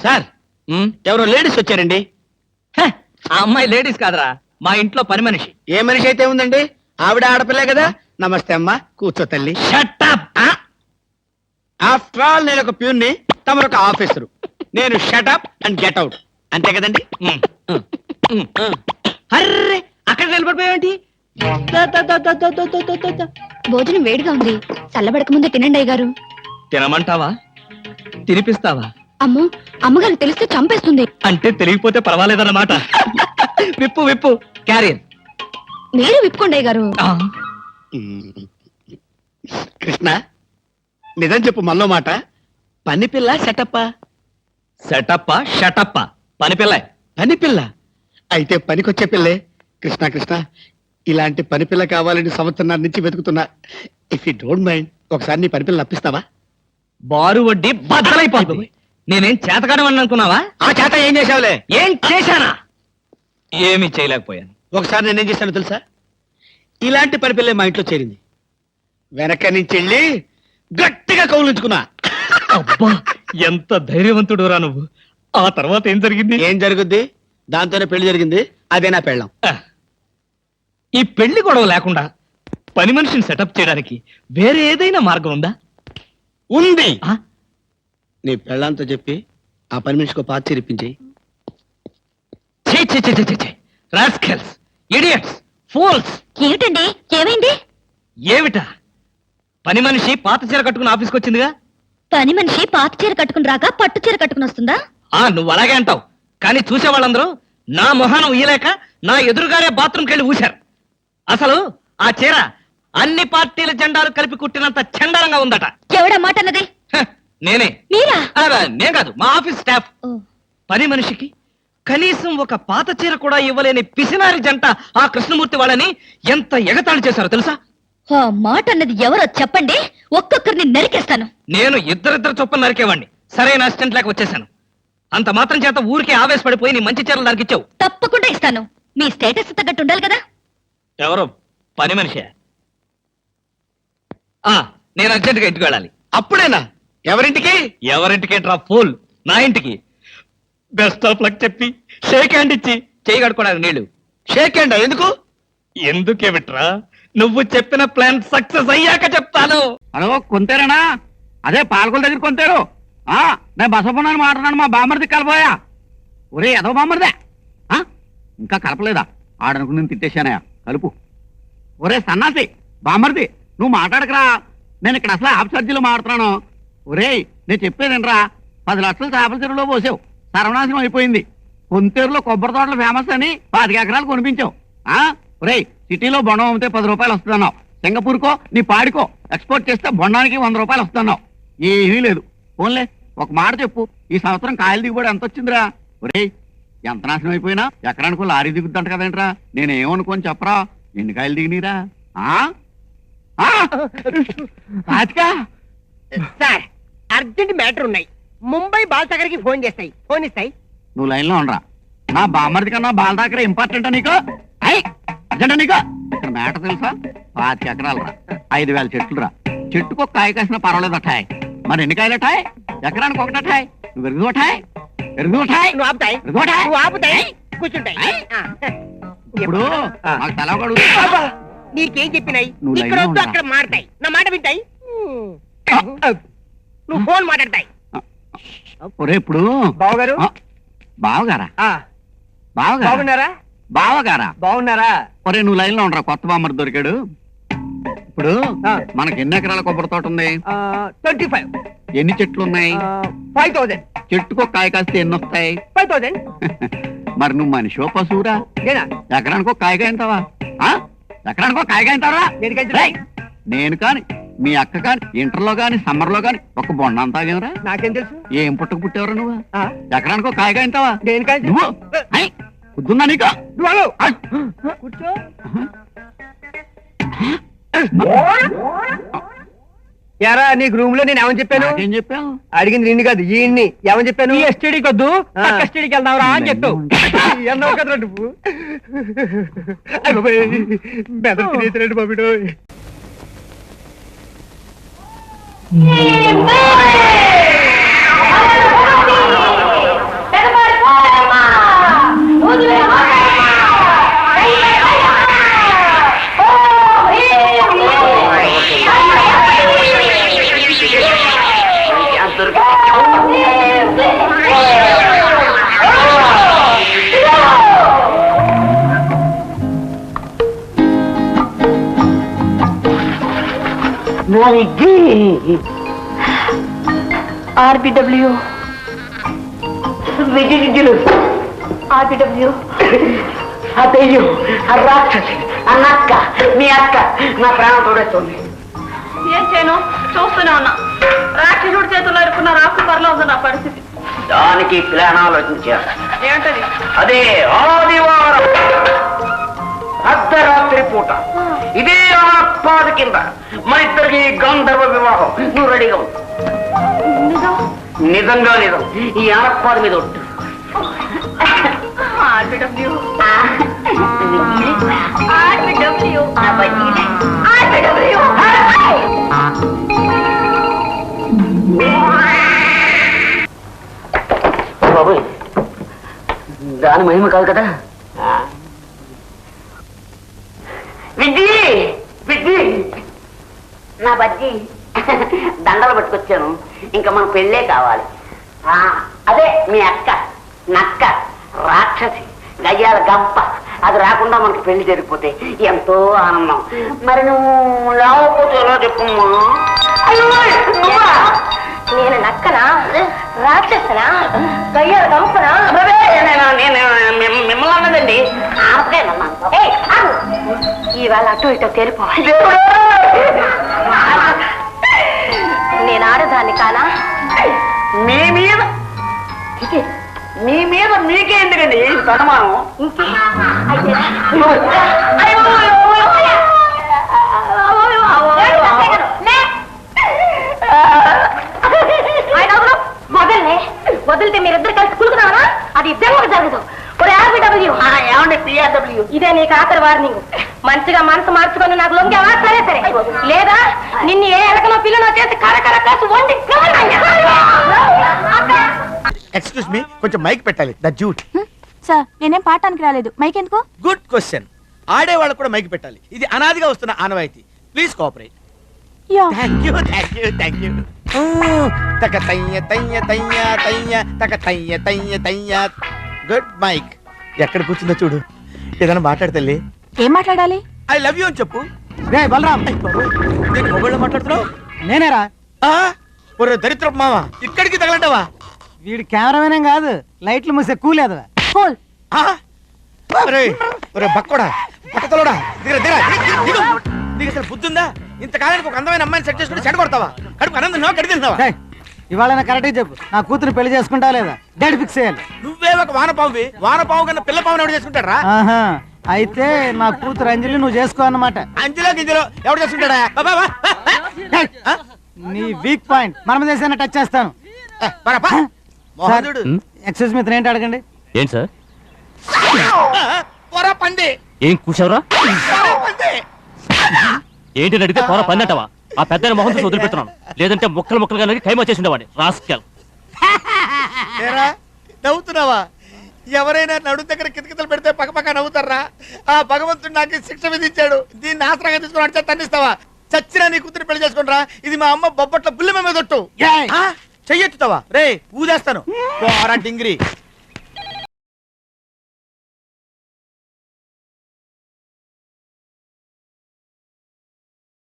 Sir ఎవరో ladies వచ్చారండి. ఆ అమ్మాయి లేడీస్ కాదరా, మా ఇంట్లో పని మనిషి. ఏ మనిషి అయితే ఉందండి, ఆవిడ ఆడపిల్లే కదా. నమస్తే అమ్మా, కూర్చో తల్లి. షటప్. ఆఫ్టర్ ఆల్ నేను ఒక ప్యూన్ని, తమరొక ఆఫీసరు. నేను షటప్ అండ్ గెట్ అవుట్, అంతే కదండి. అర్రే, అక్కడ నిలబడిపోయావేంటి? భోజనం వేడిగా ఉంది, చల్లబడక ముందే తినండి అయ్యగారు. తినమంటావా? తినిపిస్తావా? అమ్మో, అమ్మగారు తెలిస్తే చంపేస్తుంది. అంటే తెలియకపోతే పర్వాలేదన్నమాట. విప్పు విప్పు క్యారియర్. మీరు విప్పుకోండి అయ్యగారు. కృష్ణ, నిజం చెప్పు, మళ్ళో మాట. పని పిల్ల సెటప్పా? సెటప్పా షటప్పా? పని పిల్ల. పని పిల్ల అయితే పనికొచ్చే పిల్లే. కృష్ణ కృష్ణ, ఇలాంటి పని పిల్ల కావాలని సంవత్సరం నుంచి వెతుకుతున్నా. ఇఫ్ యూ డోంట్ మైండ్, ఒకసారి నీ పని పిల్ల అప్పిస్తావా? బారు వడ్డీ బద్దలైపోతుంది. నేనేం చేతకాడమని అనుకున్నావా? ఆ చేత ఏం చేసావులే? ఏం చేశానా? ఏమీ చేయలేకపోయాను. ఒకసారి నేనేం చేశాను తెలుసా? ఇలాంటి పని పిల్లే మా ఇంట్లో చేరింది. వెనక నుంచి వెళ్ళి గట్టిగా కౌలించుకున్నా. అబ్బా, ఎంత ధైర్యవంతుడు రా నువ్వు. ఆ తర్వాత ఏం జరిగింది? ఏం జరుగుద్ది? దాంతోనే పెళ్లి జరిగింది. అదే నా పెళ్ళం. ఈ పెళ్లి గొడవ లేకుండా పని మనిషిని సెటప్ చేయడానికి వేరే ఏదైనా మార్గం ఉందా? ఉంది. నీ పెళ్ళంతో చెప్పి ఆ పని మనిషికి పాత చిరిపించి. ఏమిటండి, ఏమైంది? ఏమిటా? పని మనిషి పాత చీర కట్టుకుని ఆఫీస్కి వచ్చిందిగా. పని మనిషి పాత చీర కట్టుకుని రాక పట్టు చీర కట్టుకుని వస్తుందా? నువ్వు అలాగే అంటావు, కానీ చూసే వాళ్ళందరూ నా మొహానం ఊయలేక నా ఎదురుగానే బాత్రూమ్కి వెళ్ళి ఊశారు. అసలు ఆ చీర అన్ని పార్టీల జెండాలు కలిపి కుట్టినంత చండాలంగా ఉందట. ఎవడా మాట అన్నది? నేనే. మీరా? నేను కాదు, మా ఆఫీస్ స్టాఫ్. పని మనిషికి కనీసం ఒక పాత చీర కూడా ఇవ్వలేని పిసినారి జంట ఆ కృష్ణమూర్తి వాళ్ళని ఎంత ఎగతాళి చేశారో తెలుసా? ఆ మాట అన్నది ఎవరో చెప్పండి, ఒక్కొక్కరిని నరికేస్తాను. నేను ఇద్దరిద్దరు చొప్పున నరికేవాడిని. సరైన అసిస్టెంట్ లేక వచ్చేసాను. అంత మాత్రం చేత ఊరికే ఆవేశపడిపోయి నీ మంచి చీరలు నరికిచ్చావు. తప్పకుండా ఇస్తాను. మీ స్టేటస్ తగ్గట్టు ఉండాలి కదా. ఎవరో పని మనిషి. నేను అర్జెంటుగా ఇంటికి వెళ్ళాలి. అప్పుడేనా? ఎవరింటికి? ఎవరింటికేంట్రా ఫూల్, నా ఇంటికి. బెస్ట్ ఆఫ్ లక్ చెప్పి షేక్ హ్యాండ్ ఇచ్చి చేయి కడుకోవడానికి నీళ్లు. షేక్ హ్యాండ్ ఎందుకు? ఎందుకేమిట్రా, నువ్వు చెప్పిన ప్లాన్ సక్సెస్ అయ్యాక చెప్తాను. హలో, కొంతేరేనా? అదే పాలకొల దగ్గర కొంతారు. నేను బసపన్నాను మాట్లాడాను, మా బామ్మర్ది కలపోయా. ఒరే ఎదో బామ్మర్దే, ఇంకా కలపలేదా? ఆడనుకు నేను తిట్టేశానయా, కలుపు. ఒరే సన్నాసి బామ్మర్ది, నువ్వు మాట్లాడకరా. నేను ఇక్కడ అసలు ఆఫ్ ఛార్జీలో మాట్లాడుతున్నాను. ఒరే నేను చెప్పేదేనరా, 10 లక్షలు చేపల చెరువులో పోసావు, సర్వనాశనం అయిపోయింది. కొంతేరులో కొబ్బరి తోటలు ఫేమస్ అని 25 ఎకరాలు కొనిపించావు. ఒరే సిటీలో బొండం అమ్మితే 10 రూపాయలు వస్తున్నావు. సింగపూర్కో నీ పాడికో ఎక్స్పోర్ట్ చేస్తే బొండానికి 100 రూపాయలు వస్తున్నావు. ఏమీ లేదు. ఫోన్లే, ఒక మాట చెప్పు, ఈ సంవత్సరం కాయలు దిగుబడి ఎంత వచ్చిందిరా? ఒరే ఎంత నాశనం అయిపోయినా ఎకరానికో లారీ దిగుద్దంట కదేంట్రా? నేనేమనుకోని చెప్పరా, ఎన్ని కాయలు దిగినీరా? సార్, అర్జెంట్ మ్యాటర్ ఉన్నాయి. ముంబై బాల్సాగర్కి ఫోన్ చేస్తాయి. ఫోన్ ఇస్తాయి. నువ్వు లైన్ లో ఉండరా. నా బామ్మర్ది కన్నా బాల దగ్గర ఇంపార్టెంటా నీకు? అర్జెంటా నీకు? ఇక్కడ మ్యాటర్ తెలుసా? 25 ఎకరాలు రా, 5000 చెట్లు రా. చెట్టుకు ఒక కాయ కాసినా పర్వాలేదు అఠాయ్. మరి ఎన్ని కాయలు అఠాయ్? ఎకరానికి ఒకటి అఠాయ్. నువ్వు ఎరుగుదు అఠాయ్, ఎరుగుదు అఠాయ్, నువ్వు ఆపుతాయి, నువ్వు ఆపుతాయి, కూర్చుంటాయి. ఇప్పుడు నాకు తెలవకూడదు. నీకేం చెప్పినాయి? నువ్వు ఇక్కడ లైన్లో వద్దు, ఉండరా. అక్కడ మాడతాయి. నా మాట వింటాయి. నువ్వు ఫోన్ మాట్లాడతాయి. ఒరే ఇప్పుడు బావగారు, బావగారా? బావగారా? బాగున్నారా? బావగారా? బాగున్నారా? ఒరే నువ్వు లైన్ లో ఉండరా, కొత్త బామ్మర్ది దొరికాడు. ఇప్పుడు మనకి ఎన్ని ఎకరాల కొబ్బరి తోట ఉంది? 25. ఎన్ని చెట్లు ఉన్నాయి? 5000. చెట్టుకు కాయ కాస్తే ఎన్ని వస్తాయి? 5000. మరి నువ్వు మనిషో పశువురా? నేనా? ఎకరానికో కాయగా ఎంతావా? ఎకరానికో కాయగా ఎంతావరా? నేను కాని మీ అక్క కాని ఇంటర్లో గాని సమ్మర్ లో గాని ఒక బొండం తాగేవరా? నాకేం తెలుసు? ఏం పుట్టకు పుట్టేవరా నువ్వు? ఎకరానికో కాయగా ఎంతావా? దేనికైనా నువ్వు కుద్దుందా నీకు? కూర్చో. యారా, నీకు రూమ్ లో నేను ఏమని చెప్పాను? ఏం చెప్పావు? అడిగింది నిన్ను కాదు, ఈయన్ని. ఏమని చెప్పాను? ఎస్టీడీకి వద్దు, కస్టడీకి వెళ్దాంరా అని చెప్పావు. ఎన్నో కదరా నువ్వు. మెదడు తినేసినట్టు బాబుడు. ఆర్బిడబ్ల్యూ విజయలు ఆర్బిడబ్ల్యూ ఆ దెయ్యం ఆ రాక్షసి ఆ నక్క మీ అక్క నా ప్రాణం తోడేస్తుంది. ఏం చేయను చూస్తూనే ఉన్నా రాక్షసుడి చేతుల్లో ఇరుక్కున్న రాకుపర్లో ఉంది నా పరిస్థితి. దానికి ప్లాన్ ఆలోచించారు. ఏంటది? అదే ఆదివారం అర్ధరాత్రి పూట ఇదే ఆపాద కింద మన ఇద్దరికి గంధర్వ వివాహం. నువ్వు రెడీగా ఉండు. నిజంగా నిజం. ఈ ఆనపాద మీద ఒట్టు. ఆర్బిడబ్ల్యూ ఆర్బిడబ్ల్యూ ఆర్బిడబ్ల్యూ బాబోయ్, దాని మహిమ కాదు కదా. విజ్జి విజ్జి నా బజ్జి దండలు పట్టుకొచ్చాను. ఇంకా మన పెళ్ళే కావాలి. అదే మీ అక్క నక్క రాక్షసి గయ్యాల గంప అది రాకుండా మనకి పెళ్లి జరిగిపోతే ఎంతో ఆనందం. మరి నువ్వు లేకపోతే ఎలా చెప్పమ్మా? నేను నక్కనా రాక్షసనా గయ్యాల గంపనా? నేను మిమ్మల్ని అన్నదండి. ఇవాళ అటు ఇటు తేలిపోవాలి. నేను ఆడదాన్ని కానా? మీ మీద మీకే ఎందుకండి అనుమానం? వదిలితే మీరిద్దరు కలిసి కులుకున్నారా? అది ఇద్దరు జరగదు. ఏమండి పిఆర్డబ్ల్యూ, ఇదే నీకు ఆఖరి వార్నింగ్. మంచిగా మనసు మార్చుకొని నాకు లొంగావా? సరే సరే, లేదా నిన్ను ఏ ఎలకనో పిల్లనో చేసి కరకర కాసు వండి ఎక్స్క్యూజ్ మీ, కొంచెం మైక్ పెట్టాలి. The jute. సార్ నేనేం పాడటానికి రాలేదు. మైక్ ఎందుకు? Good question. ఆడేవాళ్ళకు కూడా మైక్ పెట్టాలి. ఇది అనాదిగా వస్తున్న ఆనవాయితీ. Please cooperate. Thank you thank you thank you. తక తయ్య తయ్య తయ్య తయ్య తక తయ్య తయ్య తయ్య. Good mic. ఎక్కడ కూర్చుందో చూడు. ఏదైనా మాట్లాడతల్లి. ఏం మాట్లాడాలి? ఐ లవ్ యూ అని చెప్పు. రే బలరాం, నేను మొబైల్లో మాట్లాడుతున్నావు. నేనేరా. ఒరే దరిద్ర మామ, ఇక్కడికి తగలంటావా? వీడి కెమెరామేనేం కాదు, లైట్లు మూసే కూలేదు. కూల్. ఒరే బక్కోడా బట్టతలోడా, దిగరా దిగరా దిగు. నీకు అసలు బుద్ధి ఉందా? ఇంతకాలానికి ఒక అందమైన అమ్మాయిని సెట్ చేసుకుని చెడ కొడతావా? కడుపు అన్నం తిన్నావా, గడి తిన్నావా? ఇవాళ కరెక్ట్గా చెప్పు, నా కూతురు పెళ్లి చేసుకుంటా లేదా? డేట్ ఫిక్స్ చేయాలి. నువ్వే ఒక వానపావువి. వానపావు కన్నా పిల్ల పావుని ఎవడు చేసుకుంటారా? ఆహా, అయితే నా కూతురు అంజలి నువ్వు చేసుకో అన్నమాట. అంజలో గింజలో ఎవడు చేసుకుంటాడా? నీ వీక్ పాయింట్ మన దేశాన్ని టచ్ చేస్తాను. ఎక్స్క్యూజ్ మీ, ఏంటి అడగండి. ఏం సార్? పంది ఏం కూర్చోవరా? ఏంటి అడిగితే పోరా పందంటావా? ఆ పెద్ద మొహం చూసి వదిలిపెడుతున్నాను, లేదంటే ముక్కలు ముక్కలుగా నరికి ఖైమా చేసి ఉండేవాడి రాస్కెల్. నవ్వుతున్నావా? ఎవరైనా నడు దగ్గర కితకితలు పెడితే పక్కపక్క నవ్వుతారా? ఆ భగవంతుడు నాకు శిక్ష విధించాడు. దీన్ని ఆసరాగా తీసుకుని అడిచా తన్నిస్తావా? చచ్చినా నీ కూతురు పెళ్లి చేసుకుంటారా? ఇది మా అమ్మ బొబ్బట్ల బుల్లి మీద తొట్టు. చెయ్యెత్తుతావా? రే ఊదేస్తాను. డింగిరి